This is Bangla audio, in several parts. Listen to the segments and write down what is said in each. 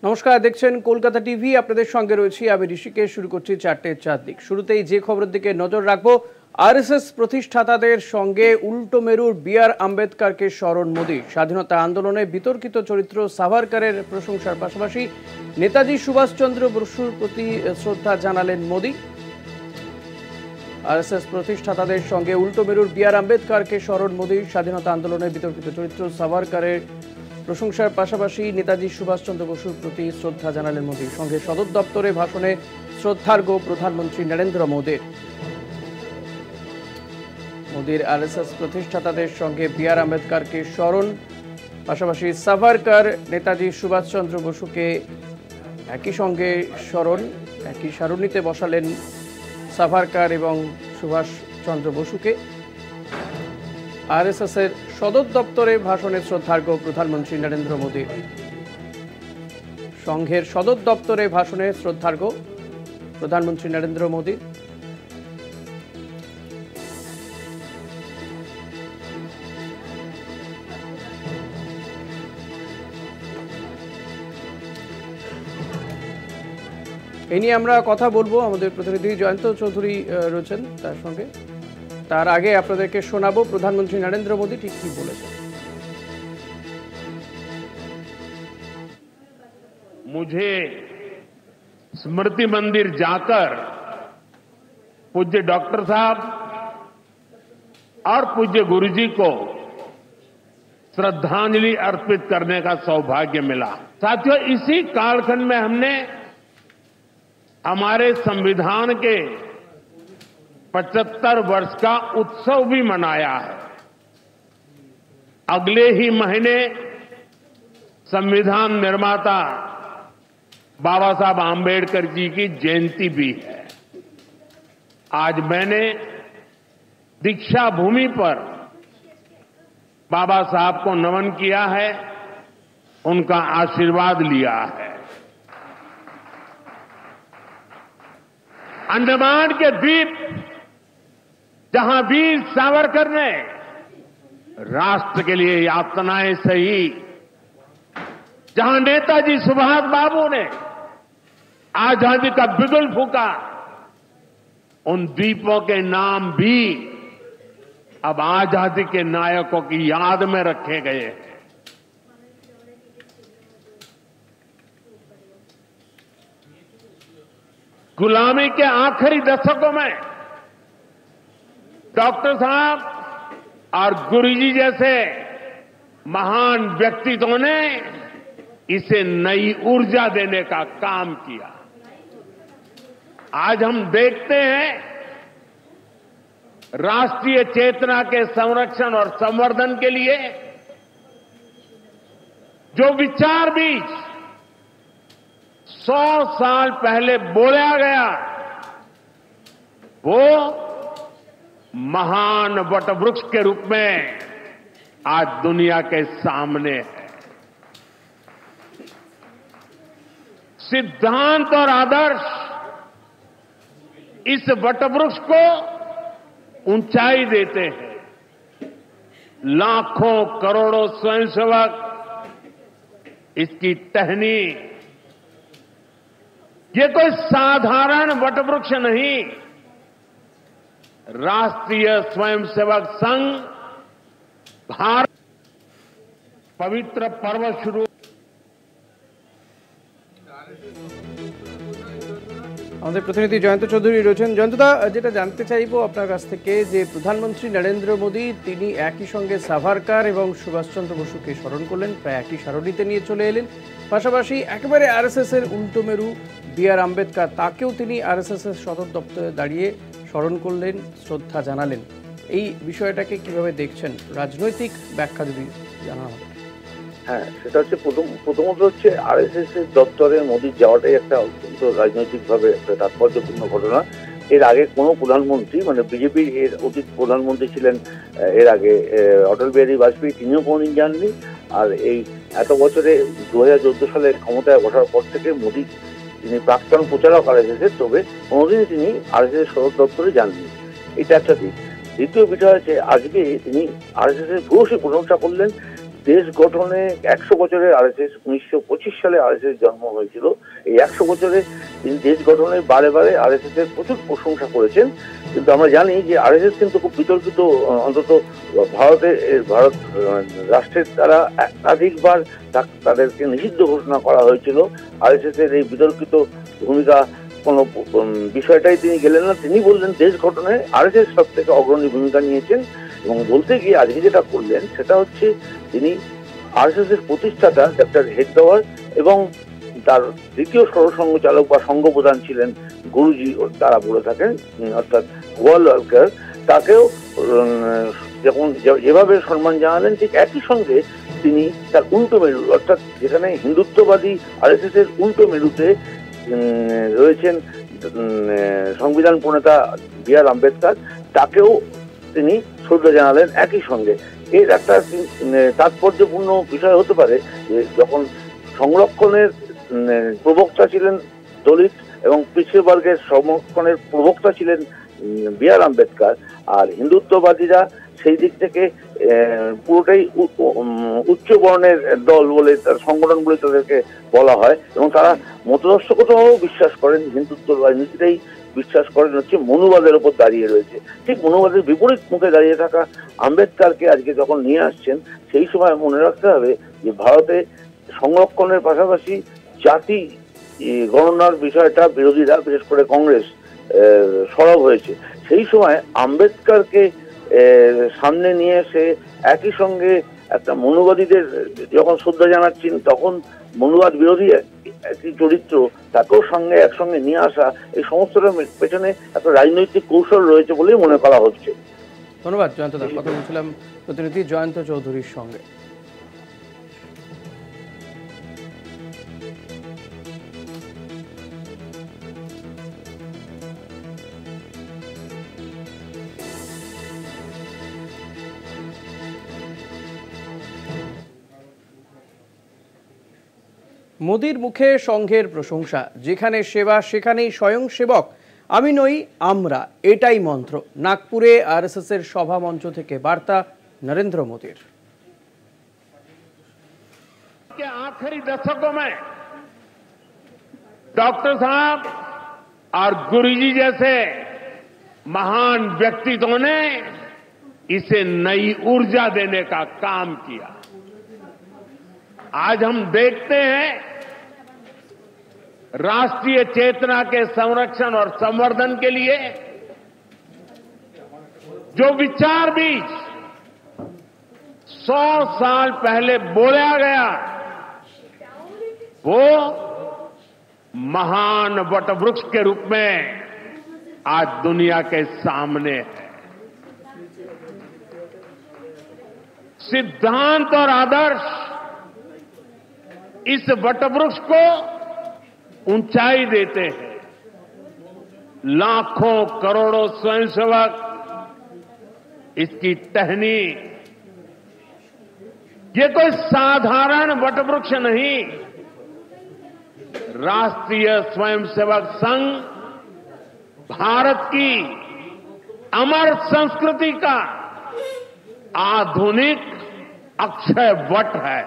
নমস্কার, দেখছেন কলকাতা টিভি। আপনাদের সঙ্গে রয়েছি আমি ঋষিকেশ। শুরু করছি চারটের চারদিক। শুরুতেই যে খবরের দিকে নজর রাখবো, আরএসএস প্রতিষ্ঠাতাদের সঙ্গে উল্টো মেরুর বি.আর. আম্বেদকরকে স্মরণ মোদী। স্বাধীনতা আন্দোলনে বিতর্কিত চরিত্র সাভারকরের প্রশংসার পাশাপাশি নেতাজি সুভাষচন্দ্র বসুর প্রতি শ্রদ্ধা জানালেন মোদী। আরএসএস প্রতিষ্ঠাতাদের সঙ্গে উল্টো মেরুর বি.আর. আম্বেদকরকে স্মরণ মোদী। স্বাধীনতা আন্দোলনে বিতর্কিত চরিত্র সাভারকরের প্রশংসার পাশাপাশি নেতাজি সুভাষচন্দ্র বসুর প্রতি শ্রদ্ধা জানালেন মোদী। সঙ্গে সদর দপ্তরে ভাষণে শ্রদ্ধার্ঘ্য প্রধানমন্ত্রী নরেন্দ্র মোদীর। মোদীর আরএসএস প্রতিষ্ঠাতাদের সঙ্গে বি.আর. আম্বেদকরকে স্মরণ, পাশাপাশি সাভারকর, নেতাজি সুভাষচন্দ্র বসুকে একই সঙ্গে স্মরণ। একই সারণীতে বসালেন সাভারকর এবং সুভাষচন্দ্র বসুকে। আরএসএস এর সদর দপ্তরে ভাষণে শ্রদ্ধার্ঘ্য প্রধানমন্ত্রী নরেন্দ্র মোদী। সংঘের সদর দপ্তরে ভাষণে শ্রদ্ধার্ঘ্য প্রধানমন্ত্রী নরেন্দ্র মোদী। এই নিয়ে আমরা কথা বলবো, আমাদের প্রতিনিধি জয়ন্ত চৌধুরী রয়েছেন তার সঙ্গে। তার আগে আপনাদেরকে শোনাবো প্রধানমন্ত্রী নরেন্দ্র মোদী ঠিক কি বলেছেন। मुझे स्मृति मंदिर जाकर पूज्य डॉक्टर साहब और पूज्य गुरुजी को श्रद्धांजलि अर्पित करने का सौभाग्य मिला। साथियों, इसी कालखंड में हमने हमारे संविधान के 75 वर्ष का उत्सव भी मनाया है। अगले ही महीने संविधान निर्माता बाबा साहब आंबेडकर जी की जयंती भी है। आज मैंने दीक्षा भूमि पर बाबा साहब को नमन किया है, उनका आशीर्वाद लिया है। अंडमान के द्वीप जहां वीर सावरकर ने राष्ट्र के लिए यातनाएं सही, जहां नेताजी सुभाष बाबू ने आजादी का बिगुल फूंका, उन द्वीपों के नाम भी अब आजादी के नायकों की याद में रखे गए हैं। गुलामी के आखिरी दशकों में डॉक्टर साहब और गुरुजी जैसे महान व्यक्तित्वों ने इसे नई ऊर्जा देने का काम किया। आज हम देखते हैं राष्ट्रीय चेतना के संरक्षण और संवर्धन के लिए जो विचार बीज 100 साल पहले बोला गया, वो महान वटवृक्ष के रूप में आज दुनिया के सामने है। सिद्धांत और आदर्श इस वटवृक्ष को ऊंचाई देते हैं। लाखों करोड़ों स्वयंसेवक इसकी टहनी, ये कोई साधारण वटवृक्ष नहीं, राष्ट्रीय स्वयंसेवक संघ भारत पवित्र पर्व शुरू। আমাদের প্রতিনিধি জয়ন্ত চৌধুরী রয়েছেন। জয়ন্তদা, যেটা জানতে চাইবো আপনার কাছ থেকে, যে প্রধানমন্ত্রী নরেন্দ্র মোদী তিনি একই সঙ্গে সাভারকর এবং সুভাষচন্দ্র বসুকে স্মরণ করলেন, প্রায় একই সারণীতে নিয়ে চলে এলেন। পাশাপাশি একেবারে আরএসএস এর উল্টো মেরু বি.আর. আম্বেদকর, তাকেও তিনি আরএসএস এর সদর দপ্তরে দাঁড়িয়ে স্মরণ করলেন, শ্রদ্ধা জানালেন। এই বিষয়টাকে কিভাবে দেখছেন? রাজনৈতিক ব্যাখ্যা যদি জানা হয়। হ্যাঁ, সেটা হচ্ছে প্রথমত হচ্ছে আরএসএস এর দপ্তরে মোদীর যাওয়াটাই একটা অত্যন্ত রাজনৈতিকভাবে একটা তাৎপর্যপূর্ণ ঘটনা। এর আগে কোনো প্রধানমন্ত্রী, মানে বিজেপির এর অতীত প্রধানমন্ত্রী ছিলেন এর আগে অটল বিহারী বাজপেয়ী, তিনিও কোনোদিন যাননি। আর এই এত বছরে 2014 সালে ক্ষমতায় ওঠার পর থেকে মোদী, তিনি প্রাক্তন প্রচারক আরএসএস, তবে কোনোদিনই তিনি আরএসএস সদর দপ্তরে যাননি। এটা একটা দিক। দ্বিতীয় বিষয় হচ্ছে আজকে তিনি আরএসএস এর ভূয়সী প্রশংসা করলেন দেশ গঠনে 100 বছরের আরএসএস 1925 সালে আরএসএস জন্ম হয়েছিল। এই 100 বছরে তিনি দেশ গঠনে বারে বারে আরএসএস এর প্রচুর প্রশংসা করেছেন। কিন্তু আমরা জানি যে আরএসএস কিন্তু খুব বিতর্কিত, অন্তত ভারত রাষ্ট্রের দ্বারা একাধিকবার তাদেরকে নিষিদ্ধ ঘোষণা করা হয়েছিল। আরএসএস এর এই বিতর্কিত ভূমিকা কোনো বিষয়টাই তিনি গেলেন না। তিনি বললেন দেশ গঠনে আরএসএস সব থেকে অগ্রণী ভূমিকা নিয়েছেন, এবং বলতে গিয়ে আজকে যেটা করলেন সেটা হচ্ছে তিনি আরএসএস এর প্রতিষ্ঠাতা ডক্টর হেডগেওয়ার এবং তার দ্বিতীয় সরসংঘ চালক বা সংঘ প্রধান ছিলেন গুরুজি তারা বলে থাকেন, অর্থাৎ গোয়ালওয়ালকার, তাকেও যখন যেভাবে সম্মান জানালেন ঠিক একই সঙ্গে তিনি তার উল্টো মেরু, অর্থাৎ যেখানে হিন্দুত্ববাদী আরএসএস এর উল্টো মেরুতে রয়েছেন সংবিধান প্রণেতা বি.আর. আম্বেদকর, তাকেও তিনি শ্রদ্ধা জানালেন একই সঙ্গে। এর একটা তাৎপর্যপূর্ণ বিষয় হতে পারে যে যখন সংরক্ষণের প্রবক্তা ছিলেন দলিত এবং পিছিয়ে বর্গের সংরক্ষণের প্রবক্তা ছিলেন বি.আর. আম্বেদকর, আর হিন্দুত্ববাদীরা সেই দিক থেকে পুরোটাই উচ্চ বর্ণের দল বলে তার সংগঠন বলে তাদেরকে বলা হয়, এবং তারা মতদর্শকতাও বিশ্বাস করেন, হিন্দুত্ব রাজনীতিটাই বিশ্বাস করেন, হচ্ছে মনুবাদের উপর দাঁড়িয়ে রয়েছে। ঠিক মনুবাদের বিপরীত মুখে দাঁড়িয়ে থাকা আম্বেদকরকে আজকে যখন নিয়ে আসছেন, সেই সময় মনে রাখতে হবে যে ভারতে সংরক্ষণের পাশাপাশি জাতি গণনার বিষয়টা বিরোধীরা, বিশেষ করে কংগ্রেস, সরব হয়েছে। সেই সময় আম্বেদকরকে সামনে নিয়ে এসে একই সঙ্গে একটা মনুবাদীদের যখন শ্রদ্ধা জানাচ্ছেন, তখন মনুবাদ বিরোধী একটি চরিত্র তাকেও সঙ্গে একসঙ্গে নিয়ে আসা, এই সমস্তটার পেছনে একটা রাজনৈতিক কৌশল রয়েছে বলেই মনে করা হচ্ছে। ধন্যবাদ জয়ন্ত দা। কথা বলছিলাম প্রতিনিধি জয়ন্ত চৌধুরীর সঙ্গে। মোদির মুখে সংঘের প্রশংসা, যেখানে সেবা সেখানেই স্বয়ংসেবক, আমি নই আমরা, এটাই মন্ত্র। নাগপুরে আরএসএস এর সভা মঞ্চ থেকে বার্তা নরেন্দ্র মোদির। आखिरी दशकों में डॉक्टर साहब और गुरुजी जैसे महान व्यक्तित्वों ने इसे नई ऊर्जा देने का काम किया। आज हम देखते हैं राष्ट्रीय चेतना के संरक्षण और संवर्धन के लिए जो विचार बीज 100 साल पहले बोला गया, वो महान वटवृक्ष के रूप में आज दुनिया के सामने है। सिद्धांत और आदर्श इस वटवृक्ष को ऊंचाई देते हैं। लाखों करोड़ों स्वयंसेवक इसकी टहनी, ये कोई साधारण वटवृक्ष नहीं, राष्ट्रीय स्वयंसेवक संघ भारत की अमर संस्कृति का आधुनिक अक्षय वट है।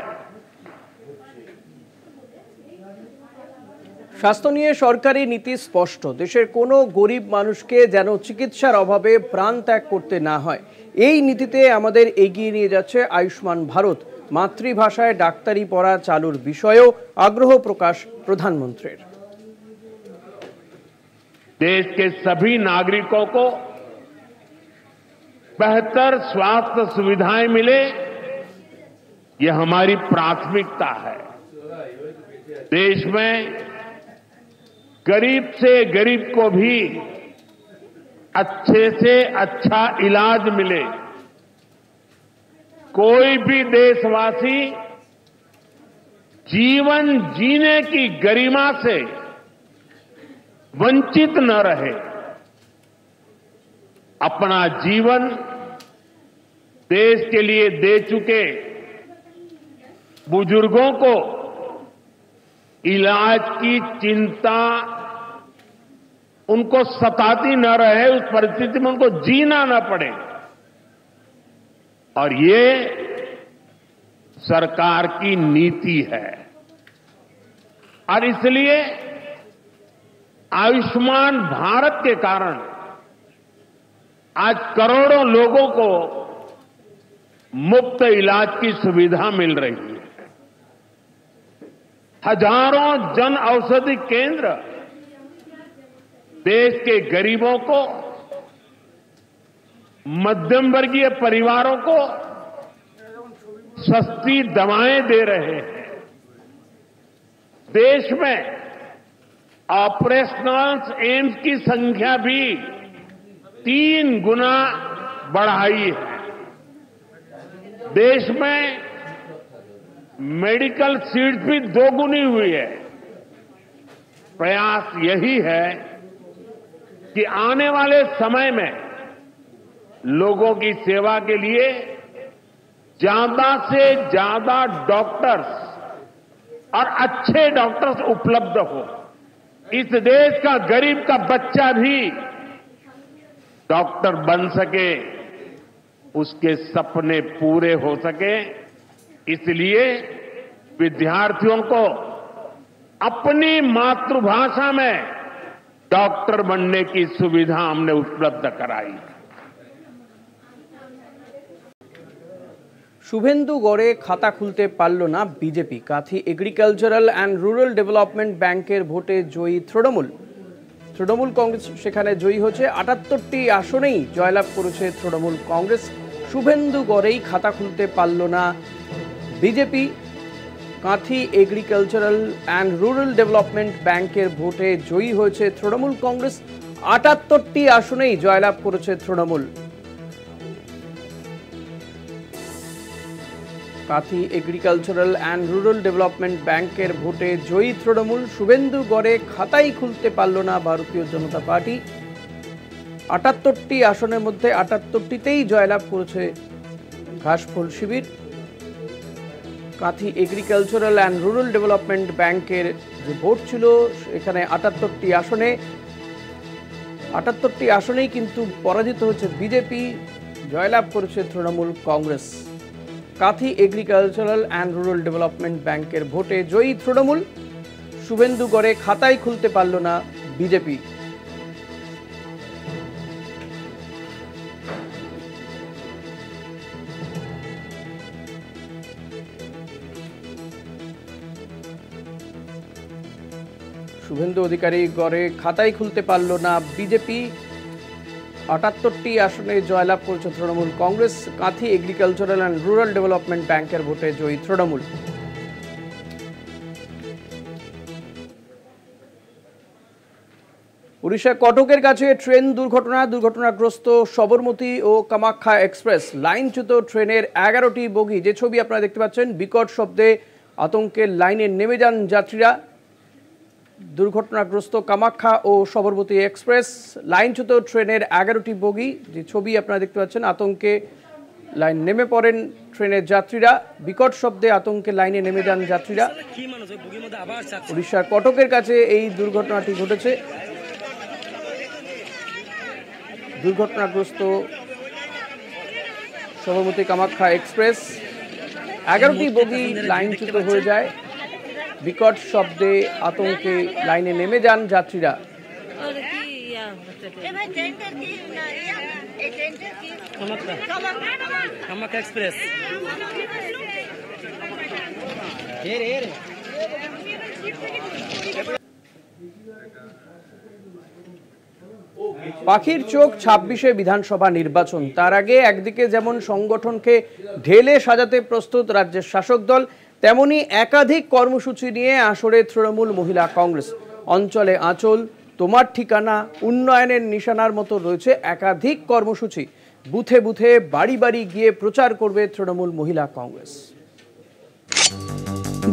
স্বাস্থ্য নিয়ে সরকারি নীতি স্পষ্ট, দেশের কোনো গরিব মানুষকে যেন চিকিৎসার অভাবে প্রাণ ত্যাগ করতে না হয়, এই নীতিতে আমাদের এগিয়ে নিয়ে যাচ্ছে আয়ুষ্মান ভারত। মাতৃভাষায় ডাক্তারি পড়া চালুর বিষয়েও আগ্রহ প্রকাশ প্রধানমন্ত্রীর। देश के सभी नागरिकों को बेहतर स्वास्थ्य सुविधाएं मिले, ये हमारी प्राथमिकता है। देश में गरीब से गरीब को भी अच्छे से अच्छा इलाज मिले, कोई भी देशवासी जीवन जीने की गरिमा से वंचित न रहे, अपना जीवन देश के लिए दे चुके बुजुर्गों को इलाज की चिंता उनको सताती न रहे, उस परिस्थिति में उनको जीना न पड़े। और ये सरकार की नीति है और इसलिए आयुष्मान भारत के कारण आज करोड़ों लोगों को मुफ्त इलाज की सुविधा मिल रही है। हजारों जन औषधि केंद्र देश के गरीबों को, मध्यम वर्गीय परिवारों को सस्ती दवाएं दे रहे हैं। देश में ऑपरेशनल एम्स की संख्या भी 3 गुना बढ़ाई है। देश में मेडिकल सीट्स भी 2 गुनी हुई है। प्रयास यही है कि आने वाले समय में लोगों की सेवा के लिए ज्यादा से ज्यादा डॉक्टर्स और अच्छे डॉक्टर्स उपलब्ध हो। इस देश का गरीब का बच्चा भी डॉक्टर बन सके, उसके सपने पूरे हो सके। इसलिए विद्यार्थियों को अपनी मातृभाषा में डॉक्टर बनने की सुविधा हमने उपलब्ध कराई। শুভেন্দু গড়ে খাতা খুলতে পারল না BJP. Kanthi agricultural and rural development ব্যাংকের ভোটে জয়ী তৃণমূল। তৃণমূল কংগ্রেস সেখানে জয়ী হচ্ছে। 78টি আসনেই জয়লাভ করেছে তৃণমূল কংগ্রেস। শুভেন্দু গড়েই খাতা খুলতে পারল না BJP. Kanthi agricultural and rural development ব্যাংকের ভোটে জয়ী হয়েছে তৃণমূল কংগ্রেস। 78টি আসনেই জয়লাভ করেছে Trinamool. Kanthi agricultural and rural development ব্যাংকের ভোটে জয়ী তৃণমূল। শুভেন্দু গড়ে খাতাই খুলতে পারল না ভারতীয় জনতা পার্টি। 78টি আসনের মধ্যে 78টিতেই জয়লাভ করেছে ঘাসফুল শিবির। Kanthi agricultural and rural development ব্যাংকের যে ভোট ছিল এখানে 78টি আসনে 78টি আসনেই কিন্তু পরাজিত হয়েছে বিজেপি, জয়লাভ করেছে Trinamool Congress. Kanthi agricultural and rural development ব্যাংকের ভোটে জয়ী তৃণমূল। শুভেন্দু গড়ে খাতাই খুলতে পারল না বিজেপি। শুভেন্দু অধিকারী গড়ে খাতাই খুলতে পারল না বিজেপি। 78টি আসনে জয়লাভ করেছে Trinamool Congress. Kanthi agricultural and rural development ব্যাংকের ভোটে জয়ী তৃণমূল। উড়িষ্যার কটকের কাছে ট্রেন দুর্ঘটনাগ্রস্ত সবরমতী ও কামাখ্যা এক্সপ্রেস। লাইনচ্যুত ট্রেনের 11টি বগি, যে ছবি আপনারা দেখতে পাচ্ছেন, বিকট শব্দে আতঙ্কের লাইনে নেমে যান যাত্রীরা। দুর্ঘটনাগ্রস্ত কামাখ্যা ও সবরমতী এক্সপ্রেস। লাইনচ্যুত ট্রেনের 11টি বগি, যে ছবি আপনারা দেখতে পাচ্ছেন, আতঙ্কে লাইন নেমে পড়েন ট্রেনের যাত্রীরা। বিকট শব্দে আতঙ্কে লাইনে নেমে যান যাত্রীরা। উড়িষ্যার কটকের কাছে এই দুর্ঘটনাটি ঘটেছে। দুর্ঘটনাগ্রস্ত সবরমতী কামাখ্যা এক্সপ্রেস, 11টি বগি লাইনচ্যুত হয়ে যায়। বিকট শব্দে আতঙ্কে লাইনে নেমে যান যাত্রীরা। পাখির চোখ 26শে বিধানসভা নির্বাচন। তার আগে একদিকে যেমন সংগঠনকে ঢেলে সাজাতে প্রস্তুত রাজ্যের শাসক দল, তেমনি একাধিক কর্মসূচি নিয়ে আসরে তৃণমূল মহিলা কংগ্রেস। অঞ্চলে আঁচল, তোমার ঠিকানা, উন্নয়নের নিশানার মতো রয়েছে একাধিক কর্মসূচি। বুথে বুথে বাড়ি বাড়ি গিয়ে প্রচার করবে তৃণমূল মহিলা কংগ্রেস।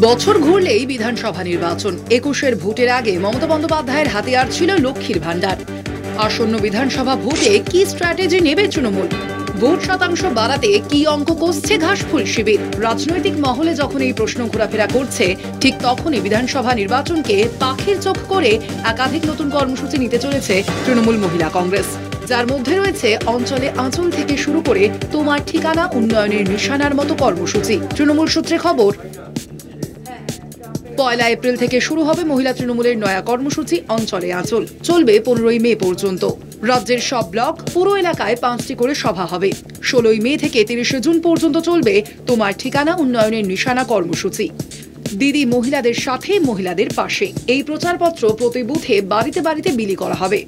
বছর ঘুরলেই বিধানসভা নির্বাচন। 21-এর ভোটের আগে মমতা বন্দ্যোপাধ্যায়ের হাতিয়ার ছিল লক্ষ্মীর ভান্ডার। আসন্ন বিধানসভা ভোটে কি স্ট্র্যাটেজি নেবে তৃণমূল? ভোট শতাংশ বাড়াতে কি অঙ্ক কষছে ঘাসফুল শিবির? রাজনৈতিক মহলে যখন এই প্রশ্ন ঘোরাফেরা করছে, ঠিক তখনই বিধানসভা নির্বাচনকে পাখির চোখ করে একাধিক নতুন কর্মসূচি নিতে চলেছে তৃণমূল মহিলা কংগ্রেস। যার মধ্যে রয়েছে অঞ্চলে আঁচল থেকে শুরু করে তোমার ঠিকানা উন্নয়নের নিশানার মতো কর্মসূচি। তৃণমূল সূত্রে খবর, 1 এপ্রিল থেকে শুরু হবে মহিলা তৃণমূলের নয়া কর্মসূচি অঞ্চলে আঁচল। চলবে 15 মে পর্যন্ত। রাজ্যের সব ব্লক, পুর এলাকায় 5টি করে সভা হবে। 16 মে থেকে 30 জুন পর্যন্ত চলবে তোমার ঠিকানা উন্নয়নের নিশানা কর্মসূচি। দিদি মহিলাদের সাথে, মহিলাদের পাশে, এই প্রচারপত্র প্রতি বুথে বাড়িতে বাড়িতে বিলি করা হবে।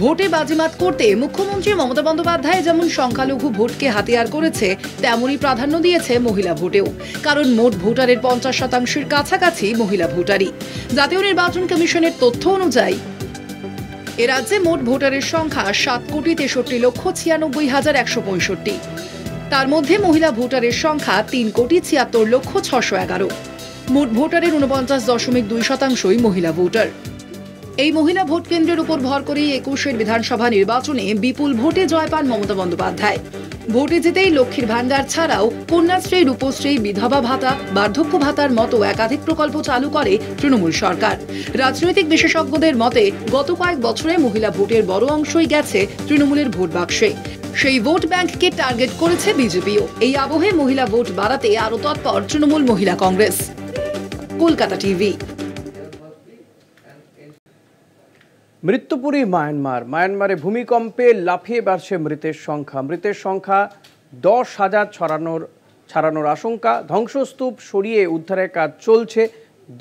ভোটে বাজিমাত করতে মুখ্যমন্ত্রী মমতা বন্দ্যোপাধ্যায় যেমন সংখ্যালঘু ভোটকে হাতিয়ার করেছে, তেমনই প্রাধান্য দিয়েছে মহিলা ভোটেও। কারণ মোট ভোটারের 50% কাছাকাছি মহিলা ভোটারই। জাতীয় নির্বাচন কমিশনের তথ্য অনুযায়ী এ রাজ্যে মোট ভোটারের সংখ্যা 7,96,96,165। তার মধ্যে মহিলা ভোটারের সংখ্যা 3,76,611। মোট ভোটারের 49.2% মহিলা ভোটার। এই মহিলা ভোট কেন্দ্রের উপর ভর করেই 21 বিধানসভা নির্বাচনে বিপুল ভোটে জয় পান মমতা বন্দ্যোপাধ্যায়। ভোটে জিতেই লক্ষ্মীর ভান্ডার ছাড়াও কন্যাশ্রী, রূপশ্রী, বিধবা ভাতা, বার্ধক্য ভাতার মতো একাধিক প্রকল্প চালু করে তৃণমূল সরকার। রাজনৈতিক বিশেষজ্ঞদের মতে গত কয়েক বছরে মহিলা ভোটের বড় অংশই গেছে তৃণমূলের ভোট বাক্সে। সেই ভোট ব্যাংককে টার্গেট করেছে বিজেপিও। এই আবহে মহিলা ভোট বাড়াতে আরও তৎপর তৃণমূল মহিলা কংগ্রেস। কলকাতা টিভি। মৃত্যুপুরী মায়ানমারে ভূমিকম্পে লাফিয়ে বাড়ছে মৃতের সংখ্যা 10,000 ছাড়ানোর আশঙ্কা। ধ্বংসস্তূপ সরিয়ে উদ্ধারের কাজ চলছে।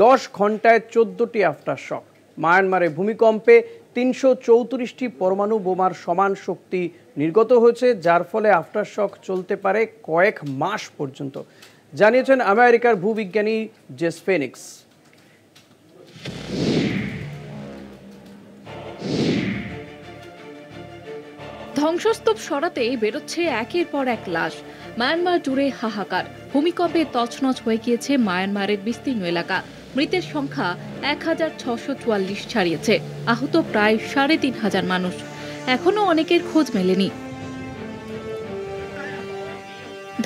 10 ঘন্টায় 14টি আফটার শক। মায়ানমারে ভূমিকম্পে 334টি পরমাণু বোমার সমান শক্তি নির্গত হয়েছে, যার ফলে আফটার শক চলতে পারে কয়েক মাস পর্যন্ত, জানিয়েছেন আমেরিকার ভূবিজ্ঞানী জেস ফিনিক্স। ধ্বংসস্তূপ সরাতে বেরোচ্ছে একের পর এক লাশ। মায়ানমার জুড়ে হাহাকার। ভূমিকম্পে তছনছ হয়ে গিয়েছে মায়ানমারের বিস্তীর্ণ এলাকা। মৃতের সংখ্যা 1,644 ছাড়িয়েছে। আহত প্রায় 3,500 মানুষ। এখনো অনেকের খোঁজ মেলেনি।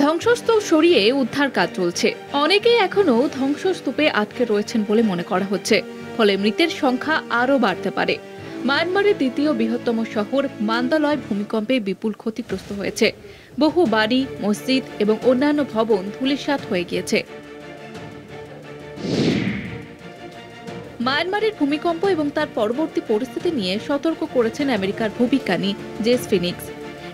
ধ্বংসস্তূপ সরিয়ে উদ্ধার কাজ চলছে। অনেকেই এখনো ধ্বংসস্তূপে আটকে রয়েছেন বলে মনে করা হচ্ছে, ফলে মৃতের সংখ্যা আরও বাড়তে পারে। মায়ানমারের দ্বিতীয় বৃহত্তম শহর মান্দালয় ভূমিকম্পে বিপুল ক্ষতিগ্রস্ত হয়েছে। বহু বাড়ি, মসজিদ এবং অন্যান্য ভবন ধূলিসাৎ হয়ে গিয়েছে। মায়ানমারের ভূমিকম্প এবং তার পরবর্তী পরিস্থিতি নিয়ে সতর্ক করেছেন আমেরিকার ভূবিজ্ঞানী জেস ফিনিক্স।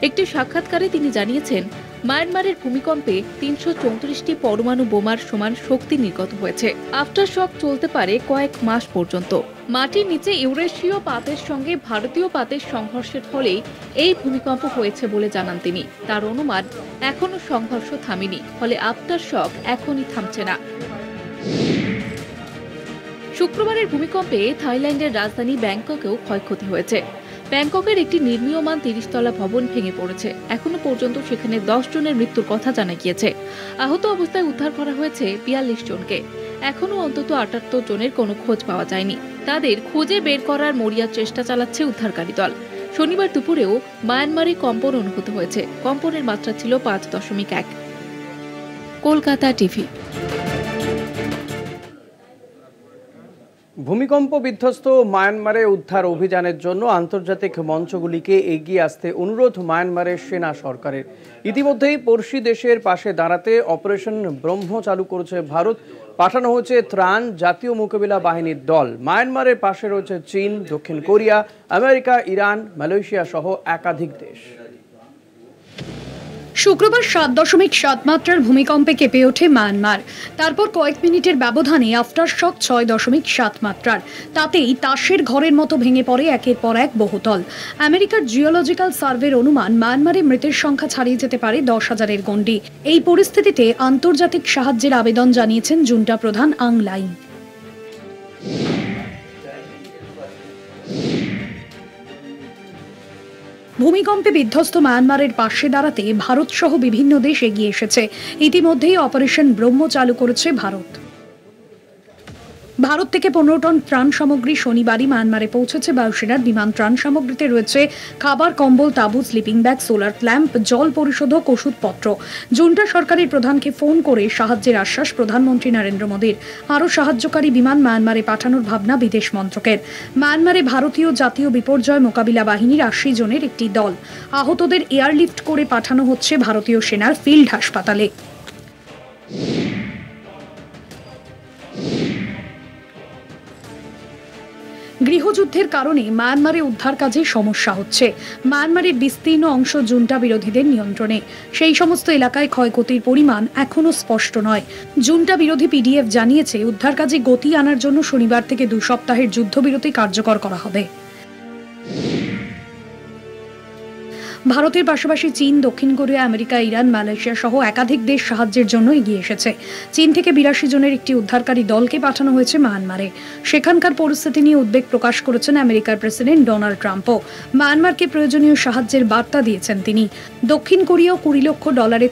একটি সাক্ষাৎকারে তিনি জানিয়েছেন, মায়ানমারের ভূমিকম্পে 334টি পরমাণু বোমার সমান শক্তি নির্গত হয়েছে। আফটার শক চলতে পারে কয়েক মাস পর্যন্ত। মাটির নিচে ইউরেশীয় পাতের সঙ্গে ভারতীয় পাতের সংঘর্ষের ফলেই এই ভূমিকম্প হয়েছে বলে জানান তিনি। তার অনুমান, এখনো সংঘর্ষ থামেনি, ফলে আফটার শক এখনই থামছে না। শুক্রবারের ভূমিকম্পে থাইল্যান্ডের রাজধানী ব্যাংককেও ক্ষয়ক্ষতি হয়েছে। ব্যাংককের একটি নির্মীয়মান 30 তলা ভবন ভেঙে পড়েছে। এখনো পর্যন্ত সেখানে 10 জনের মৃত্যুর কথা জানা গিয়েছে। আহত অবস্থায় উদ্ধার করা হয়েছে 42 জনকে। এখনো অন্তত 78 জনের কোনো খোঁজ পাওয়া যায়নি। তাদের খুঁজে বের করার মরিয়া চেষ্টা চালাচ্ছে উদ্ধারকারী দল। শনিবার দুপুরেও মায়ানমারে কম্পন অনুভূত হয়েছে। কম্পনের মাত্রা ছিল 5.1। কলকাতা টিভি। ভূমিকম্প বিধ্বস্ত মায়ানমারে উদ্ধার অভিযানের জন্য আন্তর্জাতিক মঞ্চগুলিকে এগিয়ে আসতে অনুরোধ মায়ানমারের সেনা সরকারের। ইতিমধ্যেই পড়শি দেশের পাশে দাঁড়াতে অপারেশন ব্রহ্ম চালু করেছে ভারত। পাঠানো হয়েছে ত্রাণ। জাতীয় মোকাবিলা বাহিনীর দল। মায়ানমারের পাশে রয়েছে চীন, দক্ষিণ কোরিয়া, আমেরিকা, ইরান, মালয়েশিয়া সহ একাধিক দেশ। শুক্রবার 7.7 মাত্রার ভূমিকম্পে কেঁপে ওঠে মায়ানমার। তারপর কয়েক মিনিটের ব্যবধানে আফটার শক 6.7 মাত্রার। তাতেই তাসের ঘরের মতো ভেঙে পড়ে একের পর এক বহুতল। আমেরিকার জিওলজিক্যাল সার্ভের অনুমান, মায়ানমারে মৃতের সংখ্যা ছাড়িয়ে যেতে পারে 10,000-এর গণ্ডি। এই পরিস্থিতিতে আন্তর্জাতিক সাহায্যের আবেদন জানিয়েছেন জুন্টা প্রধান আং লাইন। ভূমিকম্পে বিধ্বস্ত মায়ানমারের পাশে দাঁড়াতে ভারত সহ বিভিন্ন দেশ এগিয়ে এসেছে। ইতিমধ্যেই অপারেশন ব্রহ্ম চালু করেছে ভারত। ভারত থেকে 15 টন ত্রাণ সামগ্রী শনিবারই মায়ানমারে পৌঁছেছে বায়ুসেনার বিমান। ত্রাণ সামগ্রীতে রয়েছে খাবার, কম্বল, তাঁবু, স্লিপিং ব্যাগ, সোলার ল্যাম্প, জল পরিশোধক, ওষুধপত্র। জুন্টা সরকারের প্রধানকে ফোন করে সাহায্যের আশ্বাস প্রধানমন্ত্রী নরেন্দ্র মোদীর। আরও সাহায্যকারী বিমান মায়ানমারে পাঠানোর ভাবনা বিদেশ মন্ত্রকের। মায়ানমারে ভারতীয় জাতীয় বিপর্যয় মোকাবিলা বাহিনীর 80 জনের একটি দল। আহতদের এয়ারলিফট করে পাঠানো হচ্ছে ভারতীয় সেনার ফিল্ড হাসপাতালে। গৃহযুদ্ধের কারণে মায়ানমারে উদ্ধার কাজে সমস্যা হচ্ছে। মায়ানমারের বিস্তীর্ণ অংশ জুন্টা বিরোধীদের নিয়ন্ত্রণে। সেই সমস্ত এলাকায় ক্ষয়ক্ষতির পরিমাণ এখনও স্পষ্ট নয়। জুন্টা বিরোধী পিডিএফ জানিয়েছে উদ্ধার কাজে গতি আনার জন্য শনিবার থেকে 2 সপ্তাহের যুদ্ধবিরতি কার্যকর করা হবে। ভারতের পাশাপাশি চীন, দক্ষিণ কোরিয়া, আমেরিকা, ইরান, মালয়েশিয়া সহ একাধিক দেশ সাহায্যের জন্য এগিয়ে এসেছে। চীন থেকে 82 জনের একটি উদ্ধারকারী দলকে পাঠানো হয়েছে মায়ানমারে। সেখানকার পরিস্থিতি নিয়ে উদ্বেগ প্রকাশ করেছেন আমেরিকার প্রেসিডেন্ট ডোনাল্ড ট্রাম্পও। মায়ানমারকে প্রয়োজনীয় সাহায্যের বার্তা দিয়েছেন তিনি। দক্ষিণ কোরিয়াও $20 লক্ষ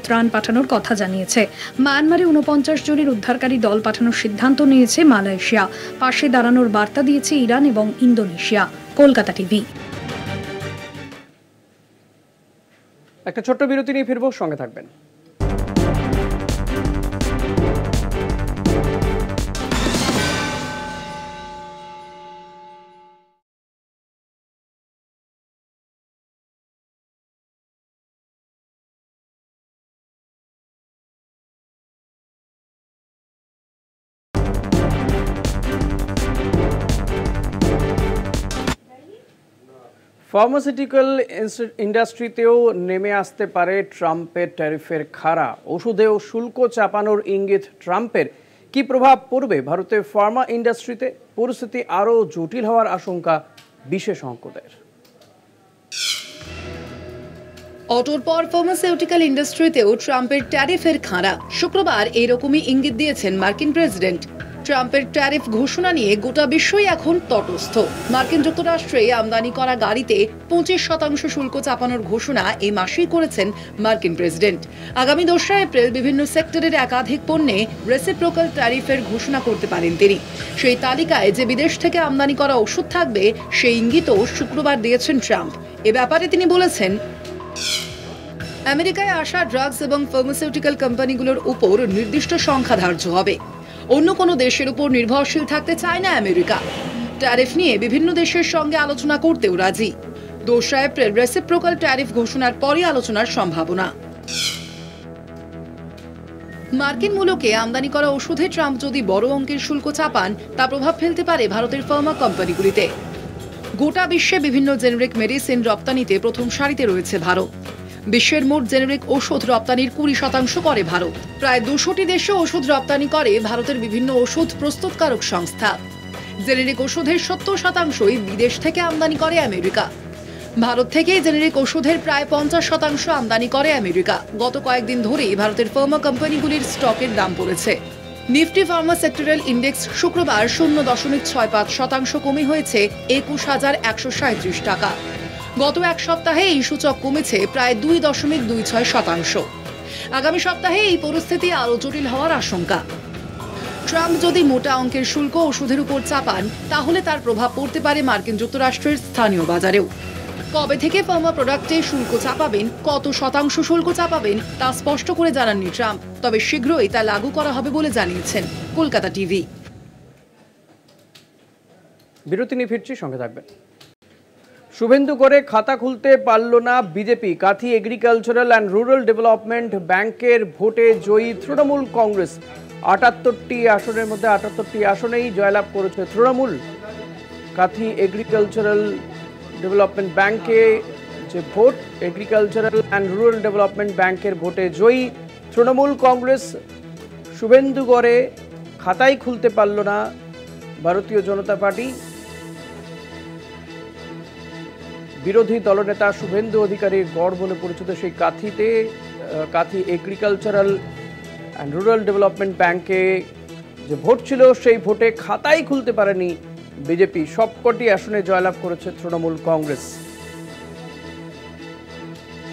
ত্রাণ পাঠানোর কথা জানিয়েছে। মায়ানমারে 49 জনের উদ্ধারকারী দল পাঠানোর সিদ্ধান্ত নিয়েছে মালয়েশিয়া। পাশে দাঁড়ানোর বার্তা দিয়েছে ইরান এবং ইন্দোনেশিয়া। কলকাতা টিভি। একটা ছোট্ট বিরতি নিয়ে ফিরবো, সঙ্গে থাকবেন। ফার্মাসিউটিক্যাল ইন্ডাস্ট্রিতেও নেমে আসতে পারে ট্রাম্পের ট্যারিফের খাড়া। ওষুধেও শুল্ক চাপানোর ইঙ্গিত ট্রাম্পের। কি প্রভাব পড়বে ভারতের ফার্মা ইন্ডাস্ট্রিতে? পরিস্থিতি আরও জটিল হওয়ার আশঙ্কা বিশেষজ্ঞদের। অটোর পর ফার্মাসিউটিক্যাল ইন্ডাস্ট্রিতেও ট্রাম্পের ট্যারিফের খাঁড়া। শুক্রবার এরকমই ইঙ্গিত দিয়েছেন মার্কিন প্রেসিডেন্ট। ট্রাম্পের ট্যারিফ ঘোষণা নিয়ে গোটা বিশ্বই এখন তটস্থ। মার্কিন যুক্তরাষ্ট্রে আমদানি করা গাড়িতে 25% শুল্ক চাপানোর ঘোষণা এই মাসেই করেছেন মার্কিন প্রেসিডেন্ট। আগামী 2 এপ্রিল বিভিন্ন সেক্টরের একাধিক পণ্যে রেসিপ্রোকাল ট্যারিফের ঘোষণা করতে পারেন তিনি। সেই তালিকায় যে বিদেশ থেকে আমদানি করা ওষুধ থাকবে সেই ইঙ্গিতও শুক্রবার দিয়েছেন ট্রাম্প। এ ব্যাপারে তিনি বলেছেন, আমেরিকায় আসা ড্রাগস এবং ফার্মাসিউটিক্যাল কোম্পানিগুলোর উপর নির্দিষ্ট সংখ্যা ধার্য হবে। অন্য কোনো দেশের উপর নির্ভরশীল থাকতে চায় না আমেরিকা। ট্যারিফ নিয়ে বিভিন্ন দেশের সঙ্গে আলোচনা করতেও রাজি। 2 এপ্রিল রেসিপ্রোকাল ট্যারিফ ঘোষণার পরই আলোচনার সম্ভাবনা। মার্কিন মূলকে আমদানি করা ওষুধে ট্রাম্প যদি বড় অঙ্কের শুল্ক চাপান, তা প্রভাব ফেলতে পারে ভারতের ফার্মা কোম্পানিগুলিতে। গোটা বিশ্বে বিভিন্ন জেনেরিক মেডিসিন রপ্তানিতে প্রথম সারিতে রয়েছে ভারত। বিশ্বের মোট জেনেরিক ওষুধ রপ্তানির 20% করে ভারত। প্রায় 200টি দেশে ওষুধ রপ্তানি করে ভারতের বিভিন্ন ওষুধ প্রস্তুতকারক সংস্থা। জেনেরিক ওষুধের 70%ই বিদেশ থেকে আমদানি করে আমেরিকা। ভারত থেকে জেনেরিক ওষুধের প্রায় 50% আমদানি করে আমেরিকা। গত কয়েকদিন ধরেই ভারতের ফার্মা কোম্পানিগুলির স্টকের দাম পড়েছে। নিফটি ফার্মা সেক্টরাল ইন্ডেক্স শুক্রবার 0.65% কমে হয়েছে 21,137 টাকা। গত এক সপ্তাহে এই সূচক কমেছে প্রায় 2.26%। আগামী সপ্তাহে এই পরিস্থিতি আরও জটিল হওয়ার আশঙ্কা। ট্রাম্প যদি মোটা অঙ্কের শুল্ক ওষুধের উপর চাপান, তাহলে তার প্রভাব পড়তে পারে মার্কিন যুক্তরাষ্ট্রের স্থানীয় বাজারেও। কবে থেকে ফার্মা প্রোডাক্টে শুল্ক চাপাবেন, কত শতাংশ শুল্ক চাপাবেন তা স্পষ্ট করে জানাননি ট্রাম্প। তবে শীঘ্রই তা লাগু করা হবে বলে জানিয়েছেন। কলকাতা টিভি। বিরতি নিয়ে ফিরছি, সঙ্গে থাকবেন। শুভেন্দু করে খাতা খুলতে পারল না BJP. Kanthi agricultural and rural development ব্যাংকের ভোটে জয়ী তৃণমূল কংগ্রেস। 78টি আসনের মধ্যে 78টি আসনেই জয়লাভ করেছে তৃণমূল। কাথি এগ্রিকালচারাল ডেভেলপমেন্ট ব্যাংকে যে vote, agricultural and rural development ব্যাংকের ভোটে জয়ী তৃণমূল কংগ্রেস। শুভেন্দু করে খাতাই খুলতে পারল না ভারতীয় জনতা পার্টি। বিরোধী দলনেতা শুভেন্দু অধিকারীর গড় বলে পরিচিত সেই Kanthi agricultural and rural development ব্যাংকে যে ভোট ছিল, সেই ভোটে খাতাই খুলতে পারেনি বিজেপি। সবকটি আসনে জয়লাভ করেছে তৃণমূল কংগ্রেস।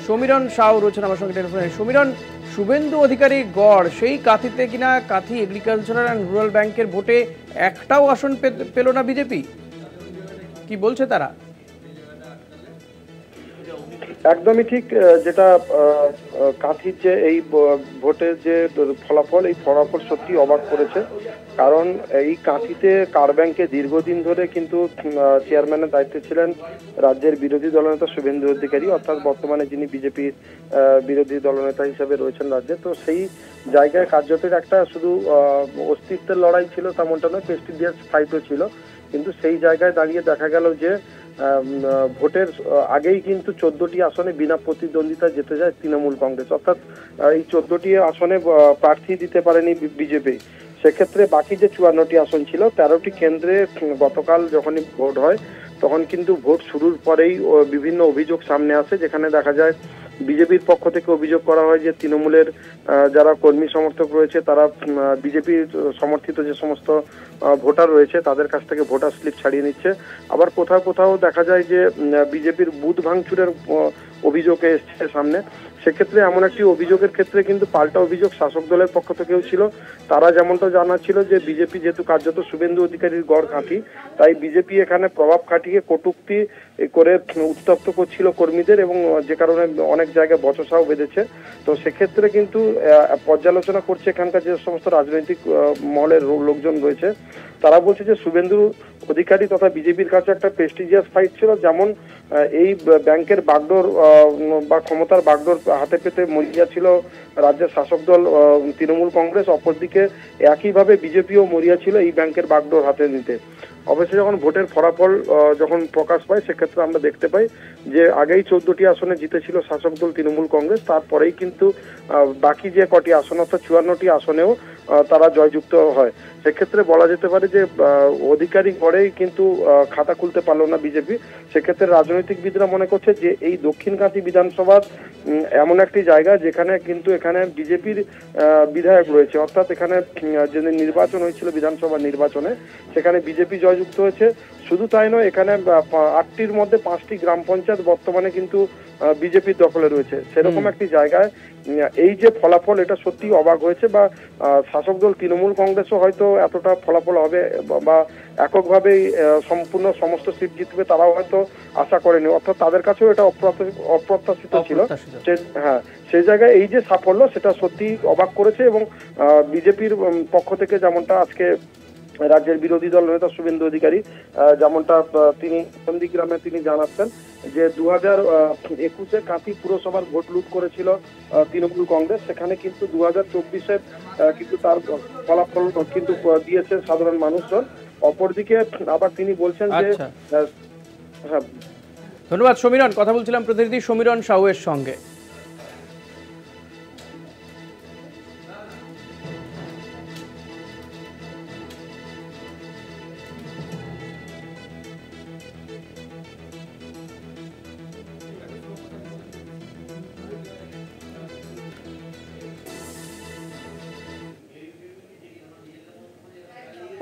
সমীরণ সাউ রয়েছেন আমার সঙ্গে টেলিফোনে। সমীরণ, শুভেন্দু অধিকারী গড় সেই কাঁথিতে কিনা কাঁথি এগ্রিকালচারাল অ্যান্ড রুরাল ব্যাংকের ভোটে একটাও আসন পেল না বিজেপি, কি বলছে তারা? একদমই ঠিক, যেটা কাঁথির যে এই ভোটের যে ফলাফল, এই ফলাফল সত্যি অবাক করেছে। কারণ এই কাঁথিতে কার ব্যাংকে দীর্ঘদিন ধরে কিন্তু চেয়ারম্যানের দায়িত্বে ছিলেন রাজ্যের বিরোধী দলনেতা শুভেন্দু অধিকারী, অর্থাৎ বর্তমানে যিনি বিজেপির বিরোধী দলনেতা হিসেবে রয়েছেন রাজ্যে। তো সেই জায়গায় কার্যত একটা শুধু অস্তিত্বের লড়াই ছিল তেমনটা নয়, প্রেস্টিজিয়াস ফাইটও ছিল। কিন্তু সেই জায়গায় দাঁড়িয়ে দেখা গেল যে ভোটের আগেই কিন্তু 14টি আসনে বিনা প্রতিদ্বন্দ্বিতা জিতে যায় তৃণমূল কংগ্রেস, অর্থাৎ এই 14টি আসনে প্রার্থী দিতে পারেনি বিজেপি। সেক্ষেত্রে বাকি যে 54টি আসন ছিল 13টি কেন্দ্রে গতকাল যখনই ভোট হয় তখন কিন্তু ভোট শুরুর পরেই বিভিন্ন অভিযোগ সামনে আসে, যেখানে দেখা যায় বিজেপির পক্ষ থেকে অভিযোগ করা হয় যে তৃণমূলের যারা কর্মী সমর্থক রয়েছে তারা বিজেপির সমর্থিত যে সমস্ত ভোটার রয়েছে তাদের কাছ থেকে ভোটার স্লিপ ছাড়িয়ে নিচ্ছে। আবার কোথাও কোথাও দেখা যায় যে বিজেপির বুথ ভাঙচুরের অভিযোগ এসছে সামনে। সেক্ষেত্রে এমন একটি অভিযোগের ক্ষেত্রে কিন্তু পাল্টা অভিযোগ শাসক দলের পক্ষ থেকেও ছিল। তারা যেমনটা জানাচ্ছিল যে বিজেপি যেহেতু কার্যত শুভেন্দু অধিকারীর গড় কাঁথি, তাই বিজেপি এখানে প্রভাব খাটিয়ে কটূক্তি করে উত্তপ্ত করছিল কর্মীদের, এবং যে কারণে অনেক জায়গায় বচসাও বেঁধেছে। তো সেক্ষেত্রে কিন্তু পর্যালোচনা করছে এখানকার যে সমস্ত রাজনৈতিক মহলের লোকজন রয়েছে, তারা বলছে যে শুভেন্দু অধিকারী তথা বিজেপির কাছে একটা প্রেস্টিজিয়াস ফাইট ছিল। যেমন এই ব্যাংকের বাগডোর বা ক্ষমতার বাগডোর হাতে পেতে মরিয়া ছিল রাজ্যের শাসক দল তৃণমূল কংগ্রেস, অপরদিকে একইভাবে বিজেপিও মরিয়া ছিল এই ব্যাংকের বাগডোর হাতে নিতে। অবশ্যই যখন ভোটের ফলাফল যখন প্রকাশ পায় সেক্ষেত্রে আমরা দেখতে পাই যে আগেই 14টি আসনে জিতেছিল শাসক দল তৃণমূল কংগ্রেস, তারপরেই কিন্তু বাকি যে কটি আসন অর্থাৎ 54টি আসনেও তারা জয়যুক্ত হয়। সেক্ষেত্রে বলা যেতে পারে যে অধিকারী গড়েই কিন্তু খাতা খুলতে পারলো না বিজেপি। সেক্ষেত্রে রাজনৈতিকবিদরা মনে করছে যে এই দক্ষিণকাঁথি বিধানসভার এমন একটি জায়গা যেখানে কিন্তু এখানে বিজেপির বিধায়ক রয়েছে, অর্থাৎ এখানে যে নির্বাচন হয়েছিল বিধানসভা নির্বাচনে সেখানে বিজেপি জয়যুক্ত হয়েছে। শুধু তাই নয়, এখানে 8টির মধ্যে 5টি গ্রাম পঞ্চায়েত বর্তমানে কিন্তু বিজেপির দখলে রয়েছে। সেরকম একটি জায়গায় এই যে ফলাফল, এটা সত্যি অবাক হয়েছে। বা শাসক দল তৃণমূল কংগ্রেসও হয়তো এতটা ফলাফল হবে বা এককভাবেই সম্পূর্ণ সমস্ত সিট জিতবে তারাও হয়তো আশা করেনি, অর্থাৎ তাদের কাছেও এটা অপ্রত্যাশিত ছিল। হ্যাঁ, সেই জায়গায় এই যে সাফল্য সেটা সত্যি অবাক করেছে। এবং বিজেপির পক্ষ থেকে যেমনটা আজকে রাজ্যের বিরোধী দল নেতা শুভেন্দু অধিকারী যেমনটা তিনি নন্দীগ্রামে তিনি জানাচ্ছেন যে 2021-এ কাঁথি পুরসভার ভোট লুট করেছিল তৃণমূল কংগ্রেস, সেখানে কিন্তু 2024-এর কিন্তু তার ফলাফল কিন্তু দিয়েছে সাধারণ মানুষজন। অপরদিকে আবার তিনি বলছেন যে হ্যাঁ। ধন্যবাদ সমীরণ, কথা বলছিলাম প্রতিনিধি সমীরণ সাউয়ের সঙ্গে।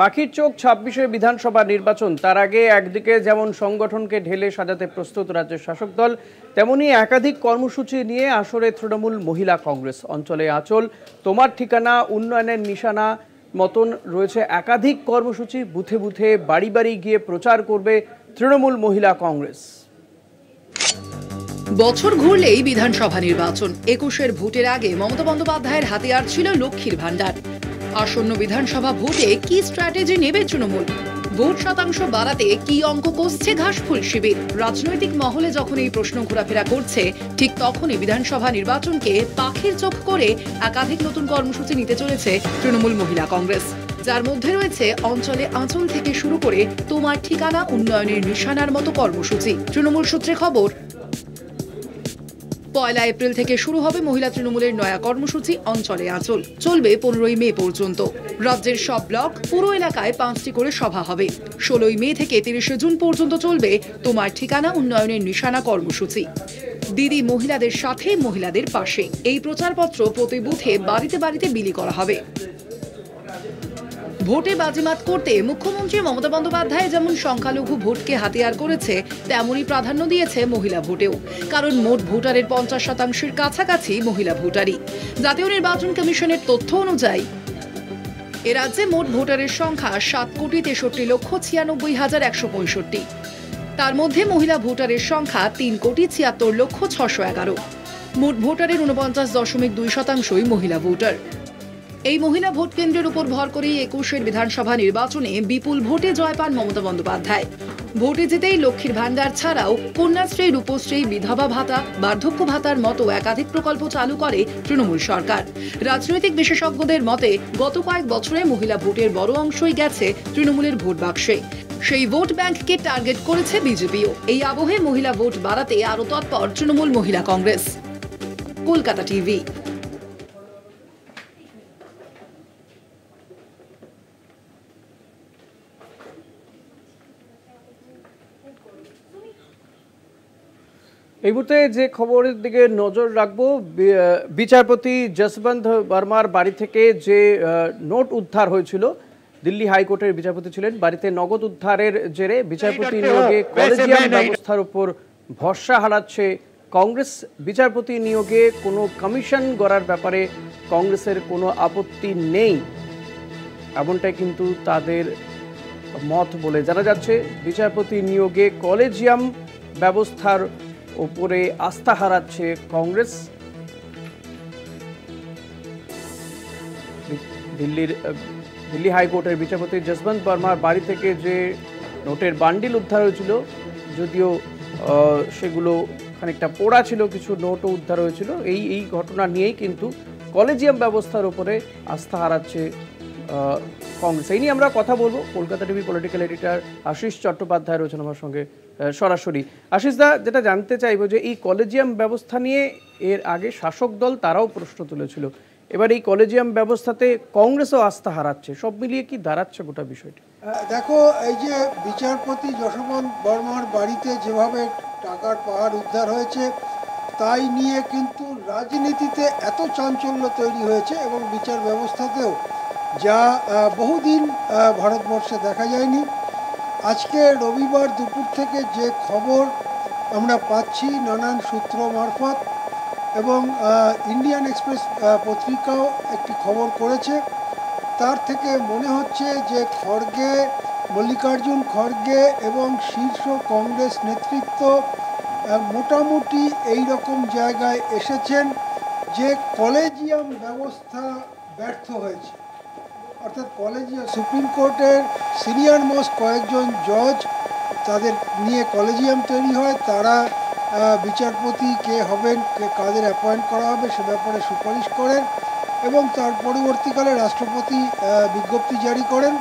পাখির চোখ 26-এ বিধানসভা নির্বাচন, তার আগে একদিকে যেমন সংগঠনকে ঢেলে সাজাতে প্রস্তুত রাজ্যের শাসক দল, তেমনি একাধিক কর্মসূচি নিয়ে আসরে তৃণমূল মহিলা কংগ্রেস। অঞ্চলে আঁচল, তোমার ঠিকানা, উন্নয়নের নিশানা মতন রয়েছে একাধিক কর্মসূচি। বুথে বুথে বাড়ি বাড়ি গিয়ে প্রচার করবে তৃণমূল মহিলা কংগ্রেস। বছর ঘুরলেই বিধানসভা নির্বাচন। 21-এর ভোটের আগে মমতা বন্দ্যোপাধ্যায়ের হাতিয়ার ছিল লক্ষ্মীর ভান্ডার। আসন্ন বিধানসভা ভোটে কি স্ট্র্যাটেজি নেবে তৃণমূল? ভোট শতাংশ বাড়াতে কি অঙ্ক কষছে ঘাসফুল শিবির? রাজনৈতিক মহলে যখন এই প্রশ্ন ঘোরাফেরা করছে, ঠিক তখনই বিধানসভা নির্বাচনকে পাখির চোখ করে একাধিক নতুন কর্মসূচি নিতে চলেছে তৃণমূল মহিলা কংগ্রেস, যার মধ্যে রয়েছে অঞ্চলে আঁচল থেকে শুরু করে তোমার ঠিকানা, উন্নয়নের নিশানার মতো কর্মসূচি। তৃণমূল সূত্রে খবর, 1 এপ্রিল থেকে শুরু হবে মহিলা তৃণমূলের নয়া কর্মসূচি অঞ্চলে আঁচল। চলবে 15 মে পর্যন্ত। রাজ্যের সব ব্লক, পুরো এলাকায় 5টি করে সভা হবে। 16 মে থেকে 30 জুন পর্যন্ত চলবে তোমার ঠিকানা, উন্নয়নের নিশানা কর্মসূচি। দিদি মহিলাদের সাথে, মহিলাদের পাশে, এই প্রচারপত্র প্রতি বুথে বাড়িতে বাড়িতে বিলি করা হবে। ভোটে বাজিমাত করতে মুখ্যমন্ত্রী মমতা বন্দ্যোপাধ্যায় যেমন সংখ্যালঘু ভোটকে হাতিয়ার করেছে, তেমনই প্রাধান্য দিয়েছে মহিলা ভোটেও। কারণ মোট ভোটারের 50% কাছাকাছি মহিলা ভোটারই। জাতীয় নির্বাচন কমিশনের তথ্য অনুযায়ী এ রাজ্যে মোট ভোটারের সংখ্যা 7,96,96,165। তার মধ্যে মহিলা ভোটারের সংখ্যা 3,76,611। মোট ভোটারের 49.2% মহিলা ভোটার। এই মহিলা ভোট কেন্দ্রের উপর ভর করেই 21 বিধানসভা নির্বাচনে বিপুল ভোটে জয় পান মমতা বন্দ্যোপাধ্যায়। ভোটে জিতেই লক্ষ্মীর ভান্ডার ছাড়াও কন্যাশ্রী, রূপশ্রী, বিধবা ভাতা, বার্ধক্য ভাতার মতো একাধিক প্রকল্প চালু করে তৃণমূল সরকার। রাজনৈতিক বিশেষজ্ঞদের মতে গত কয়েক বছরে মহিলা ভোটের বড় অংশই গেছে তৃণমূলের ভোট বাক্সে। সেই ভোট ব্যাংককে টার্গেট করেছে বিজেপিও। এই আবহে মহিলা ভোট বাড়াতে আরও তৎপর তৃণমূল মহিলা কংগ্রেস। কলকাতা টিভি। এই মুহূর্তে যে খবরের দিকে নজর রাখবো, বিচারপতি যশবন্ত বর্মার বাড়ি থেকে যে নোট উদ্ধার হয়েছিল, দিল্লি হাইকোর্টের বিচারপতি ছিলেন, বাড়িতে নগদ উদ্ধারের জেরে বিচারপতি নিয়োগে কলেজিয়াম ব্যবস্থার উপর ভরসা হারাচ্ছে কংগ্রেস। বিচারপতি নিয়োগে কোনো কমিশন গড়ার ব্যাপারে কংগ্রেসের কোনো আপত্তি নেই, এমনটাই কিন্তু তাদের মত বলে জানা যাচ্ছে। বিচারপতি নিয়োগে কলেজিয়াম ব্যবস্থার উপরে আস্থা হারাচ্ছে কংগ্রেস। দিল্লি হাইকোর্টের বিচারপতি যশবন্ত বর্মার বাড়ি থেকে যে নোটের বান্ডিল উদ্ধার হয়েছিল, যদিও সেগুলো খানিকটা পোড়া ছিল, কিছু নোটও উদ্ধার হয়েছিল, এই ঘটনা নিয়েই কিন্তু কলেজিয়াম ব্যবস্থার উপরে আস্থা হারাচ্ছে কংগ্রেস। এই নিয়ে আমরা কথা বলবো। Kolkata TV political editor Ashis Chattopadhyay রয়েছেন আমার সঙ্গে সরাসরি। আশিস দা, যেটা জানতে চাইবো যে এই কলেজিয়াম ব্যবস্থা নিয়ে এর আগে শাসক দল তারাও প্রশ্ন তুলেছিল, এবার এই কলেজিয়াম ব্যবস্থাতে কংগ্রেসও আস্থা হারাচ্ছে, সব মিলিয়ে কি দাঁড়াচ্ছে গোটা বিষয়টি? দেখো, এই যে বিচারপতি যশবন্ত বর্মার বাড়িতে যেভাবে টাকার পাহাড় উদ্ধার হয়েছে, তাই নিয়ে কিন্তু রাজনীতিতে এত চাঞ্চল্য তৈরি হয়েছে এবং বিচার ব্যবস্থাতেও, যা বহুদিন ভারতবর্ষে দেখা যায়নি। আজকে রবিবার দুপুর থেকে যে খবর আমরা পাচ্ছি নানান সূত্র মারফত, এবং ইন্ডিয়ান এক্সপ্রেস পত্রিকাও একটি খবর করেছে, তার থেকে মনে হচ্ছে যে মল্লিকার্জুন খড়গে এবং শীর্ষ কংগ্রেস নেতৃত্ব মোটামুটি এই রকম জায়গায় এসেছেন যে কলেজিয়াম ব্যবস্থা ব্যর্থ হয়েছে। অর্থাৎ সুপ্রিম কোর্টের সিনিয়র মোস্ট কয়েকজন জজ, তাদের নিয়ে কলেজিয়াম তৈরি হয়, তারা বিচারপতি কে হবেন, কাদের অ্যাপয়েন্ট করা হবে সে ব্যাপারে সুপারিশ করেন এবং তার পরবর্তীকালে রাষ্ট্রপতি বিজ্ঞপ্তি জারি করেন।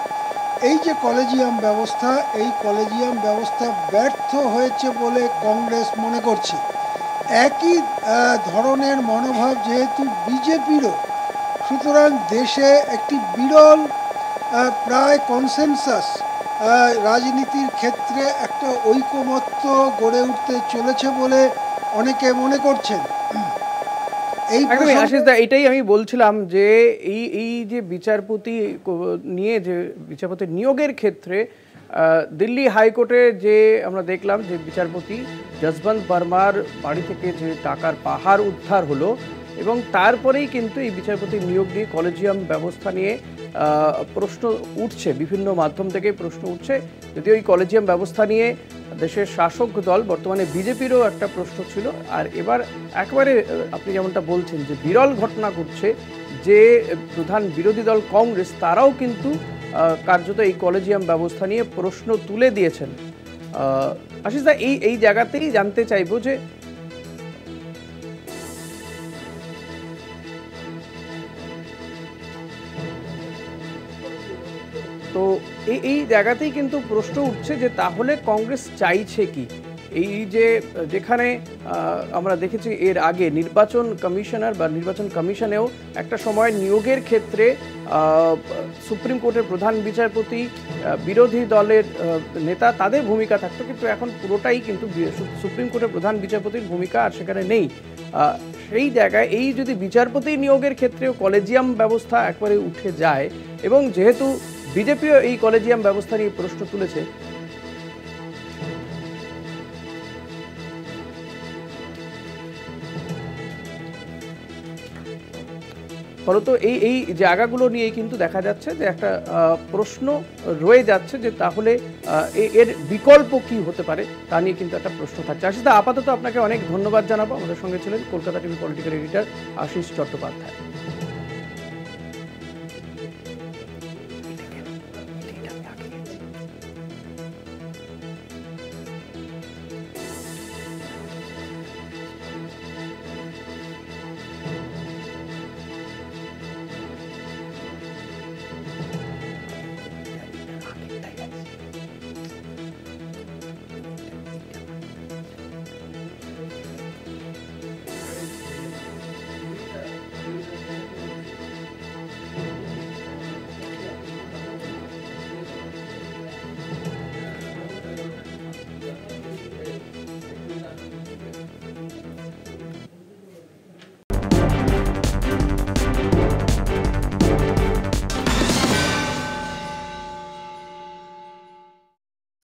এই যে কলেজিয়াম ব্যবস্থা, এই কলেজিয়াম ব্যবস্থা ব্যর্থ হয়েছে বলে কংগ্রেস মনে করছে। একই ধরনের মনোভাব যেহেতু বিজেপিরও, সুতরাং দেশে একটি বিরল প্রায় কনসেনসাস রাজনীতির ক্ষেত্রে একটা ঐকমত্য গড়ে উঠতে চলেছে বলে অনেকে মনে করছেন। এটাই আমি বলছিলাম যে এই যে বিচারপতি নিয়ে, যে বিচারপতি নিয়োগের ক্ষেত্রে দিল্লি হাইকোর্টে যে আমরা দেখলাম যে বিচারপতি যশবন্ত বর্মার বাড়ি থেকে যে টাকার পাহাড় উদ্ধার হলো, এবং তারপরেই কিন্তু এই বিচারপতি নিয়োগ নিয়ে কলেজিয়াম ব্যবস্থা নিয়ে প্রশ্ন উঠছে, বিভিন্ন মাধ্যম থেকে প্রশ্ন উঠছে। যদিও এই কলেজিয়াম ব্যবস্থা নিয়ে দেশের শাসক দল বর্তমানে বিজেপিরও একটা প্রশ্ন ছিল, আর এবার একেবারে আপনি যেমনটা বলছেন যে বিরল ঘটনা ঘটছে যে প্রধান বিরোধী দল কংগ্রেস তারাও কিন্তু কার্যত এই কলেজিয়াম ব্যবস্থা নিয়ে প্রশ্ন তুলে দিয়েছেন। আশিস দা, এই জায়গাতেই জানতে চাইবো যে তো এই জায়গাতেই কিন্তু প্রশ্ন উঠছে যে তাহলে কংগ্রেস চাইছে কি? এই যে যেখানে আমরা দেখেছি এর আগে নির্বাচন কমিশনার বা নির্বাচন কমিশনেও একটা সময় নিয়োগের ক্ষেত্রে সুপ্রিম কোর্টের প্রধান বিচারপতি, বিরোধী দলের নেতা, তাদের ভূমিকা থাকতো, কিন্তু এখন পুরোটাই কিন্তু সুপ্রিম কোর্টের প্রধান বিচারপতির ভূমিকা আর সেখানে নেই। সেই জায়গায় এই যদি বিচারপতি নিয়োগের ক্ষেত্রেও কলেজিয়াম ব্যবস্থা একবারে উঠে যায়, এবং যেহেতু বিজেপিও এই কলেজিয়াম ব্যবস্থা নিয়ে প্রশ্ন তুলেছে। ফলত এই জায়গাগুলো নিয়ে কিন্তু দেখা যাচ্ছে যে একটা প্রশ্ন রয়ে যাচ্ছে যে তাহলে এর বিকল্প কি হতে পারে তা নিয়ে কিন্তু একটা প্রশ্ন থাকছে। আশিস দা, আপাতত আপনাকে অনেক ধন্যবাদ জানাবো। আমাদের সঙ্গে ছিলেন Kolkata TV political editor Ashis Chattopadhyay.